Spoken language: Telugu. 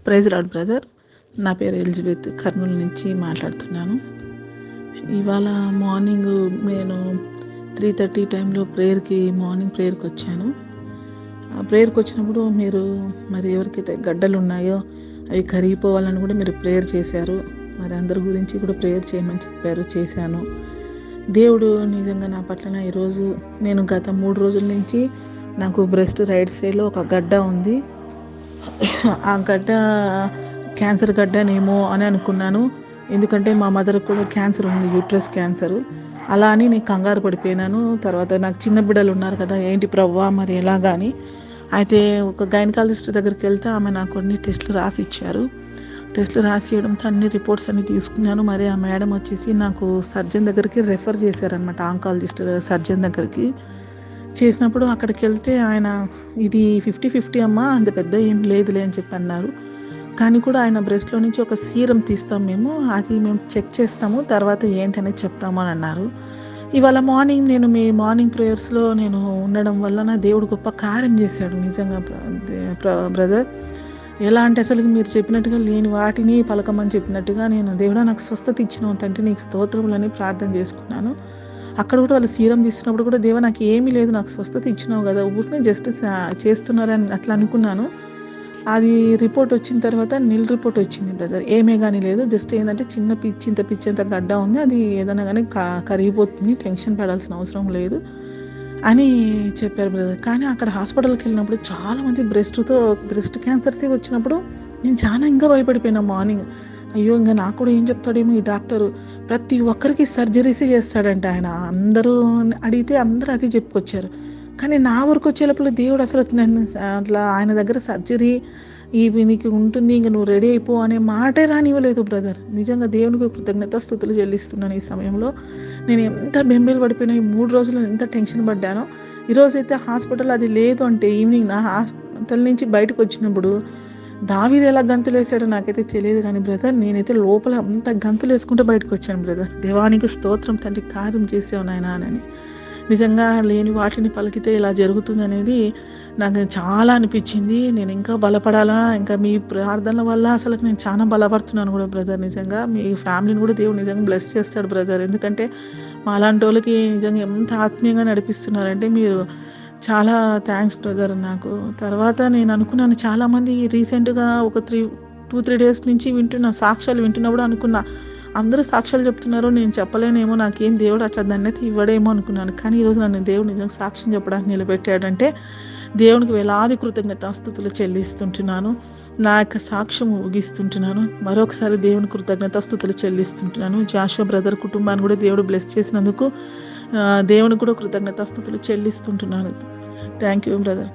Praise lord brother. నా పేరు ఎలిజబెత్, కర్నూలు నుంచి మాట్లాడుతున్నాను. ఇవాళ మార్నింగ్ నేను 3:30 టైంలో మార్నింగ్ ప్రేయర్కి వచ్చాను. ఆ ప్రేయర్కి వచ్చినప్పుడు మీరు మరి ఎవరికైతే గడ్డలు ఉన్నాయో అవి కరిగిపోవాలని కూడా మీరు ప్రేయర్ చేశారు. మరి అందరి గురించి కూడా ప్రేయర్ చేయమని చెప్పారు, చేశాను. దేవుడు నిజంగా నా పట్ల ఈరోజు నేను గత 3 రోజుల నుంచి నాకు బ్రెస్ట్ రైట్ సైడ్లో ఒక గడ్డ ఉంది. ఆ గడ్డ క్యాన్సర్ గడ్డనేమో అని అనుకున్నాను. ఎందుకంటే మా మదర్కి కూడా క్యాన్సర్ ఉంది, యూట్రస్ క్యాన్సరు. అలా అని నేను కంగారు పడిపోయినాను. తర్వాత నాకు చిన్న బిడ్డలు ఉన్నారు కదా, ఏంటి ప్రవ్వా మరి ఎలాగా అని. అయితే ఒక గైనకాలజిస్ట్ దగ్గరికి వెళ్తే ఆమె నాకు కొన్ని టెస్టులు రాసి ఇచ్చారు. టెస్టులు రాసి ఇవ్వడంతో అన్ని రిపోర్ట్స్ అన్ని తీసుకున్నాను. మరి ఆ మేడం వచ్చేసి నాకు సర్జన్ దగ్గరికి రెఫర్ చేశారనమాట, ఆంకాలజిస్ట్ సర్జన్ దగ్గరికి. చేసినప్పుడు అక్కడికి వెళ్తే ఆయన ఇది 50-50 అమ్మా, అంత పెద్ద ఏం లేదులే అని చెప్పి అన్నారు. కానీ కూడా ఆయన బ్రెస్ట్లో నుంచి ఒక సీరం తీస్తాం మేము, అది మేము చెక్ చేస్తాము, తర్వాత ఏంటనేది చెప్తాము అని అన్నారు. ఇవాళ మార్నింగ్ నేను మీ మార్నింగ్ ప్రేయర్స్లో నేను ఉండడం వల్ల నా దేవుడు గొప్ప కార్యం చేశాడు నిజంగా బ్రదర్. ఎలా అంటే అసలు మీరు చెప్పినట్టుగా లేని వాటిని పలకమని చెప్పినట్టుగా నేను దేవుడా నాకు స్వస్థత ఇచ్చిన తండ్రి నీకు స్తోత్రములని ప్రార్థన చేసుకున్నాను. అక్కడ కూడా వాళ్ళు సీరం తీస్తున్నప్పుడు కూడా దేవా నాకు ఏమీ లేదు, నాకు స్వస్థత ఇచ్చినావు కదా, ఊరికే జస్ట్ చేస్తున్నారని అట్లా అనుకున్నాను. అది రిపోర్ట్ వచ్చిన తర్వాత నిల్ రిపోర్ట్ వచ్చింది బ్రదర్. ఏమే కానీ లేదు, జస్ట్ ఏంటంటే చిన్న పిచ్చి గడ్డ ఉంది, అది ఏదైనా కానీ కరిగిపోతుంది, టెన్షన్ పడాల్సిన అవసరం లేదు అని చెప్పారు బ్రదర్. కానీ అక్కడ హాస్పిటల్కి వెళ్ళినప్పుడు చాలామంది బ్రెస్ట్ క్యాన్సర్స్ వచ్చినప్పుడు నేను చాలా ఇంకా భయపడిపోయినా మార్నింగ్. అయ్యో ఇంకా నాకు కూడా ఏం చెప్తాడేమో ఈ డాక్టరు, ప్రతి ఒక్కరికి సర్జరీసే చేస్తాడంట ఆయన. అందరూ అడిగితే అందరూ అదే చెప్పుకొచ్చారు. కానీ నా వరకు వచ్చేటప్పుడు దేవుడు అసలు నన్ను అట్లా ఆయన దగ్గర సర్జరీ ఇవి నీకు ఉంటుంది, ఇంక నువ్వు రెడీ అయిపో అనే మాటే రానివ్వలేదు బ్రదర్. నిజంగా దేవునికి కృతజ్ఞతాస్తుతులు చెల్లిస్తున్నాను. ఈ సమయంలో నేను ఎంత బెంబేలు పడిపోయినా, ఈ 3 రోజులు ఎంత టెన్షన్ పడ్డానో. ఈరోజైతే హాస్పిటల్ అది లేదు అంటే ఈవినింగ్ నా హాస్పిటల్ నుంచి బయటకు వచ్చినప్పుడు దావీదు ఎలా గంతులు వేసాడో నాకైతే తెలియదు కానీ బ్రదర్, నేనైతే లోపల అంత గంతులు వేసుకుంటూ బయటకు వచ్చాను బ్రదర్. దేవానికి స్తోత్రం తండ్రి, కార్యం చేసావు నాయనా అని. నిజంగా లేని వాటిని పలికితే ఇలా జరుగుతుంది అనేది నాకు చాలా అనిపించింది. నేను ఇంకా బలపడాలా, ఇంకా మీ ప్రార్థనల వల్ల అసలు నేను చాలా బలపడుతున్నాను కూడా బ్రదర్. నిజంగా మీ ఫ్యామిలీని కూడా దేవుడు నిజంగా బ్లెస్ చేస్తాడు బ్రదర్. ఎందుకంటే మా అలాంటి వాళ్ళకి నిజంగా ఎంత ఆత్మీయంగా నడిపిస్తున్నారంటే మీరు, చాలా థ్యాంక్స్ బ్రదర్. నాకు తర్వాత నేను అనుకున్నాను, చాలామంది రీసెంట్గా ఒక 2-3 డేస్ నుంచి సాక్ష్యాలు వింటున్నప్పుడు అనుకున్నా, అందరూ సాక్ష్యాలు చెప్తున్నారు, నేను చెప్పలేనేమో, నాకేం దేవుడు అట్లా ధన్యత ఇవ్వడేమో అనుకున్నాను. కానీ ఈరోజు నన్ను దేవుడు నిజంగా సాక్ష్యం చెప్పడానికి నిలబెట్టాడంటే దేవునికి వేలాది కృతజ్ఞతాస్తుతులు చెల్లిస్తుంటున్నాను. నా యొక్క సాక్ష్యం ఊగిస్తుంటున్నాను. మరొకసారి దేవుని కృతజ్ఞతాస్తుతులు చెల్లిస్తుంటున్నాను. జాషువా బ్రదర్ కుటుంబాన్ని కూడా దేవుడు బ్లెస్ చేసినందుకు దేవునికి కూడా కృతజ్ఞతాస్తుతులు చెల్లిస్తుంటున్నాను. Thank you brother.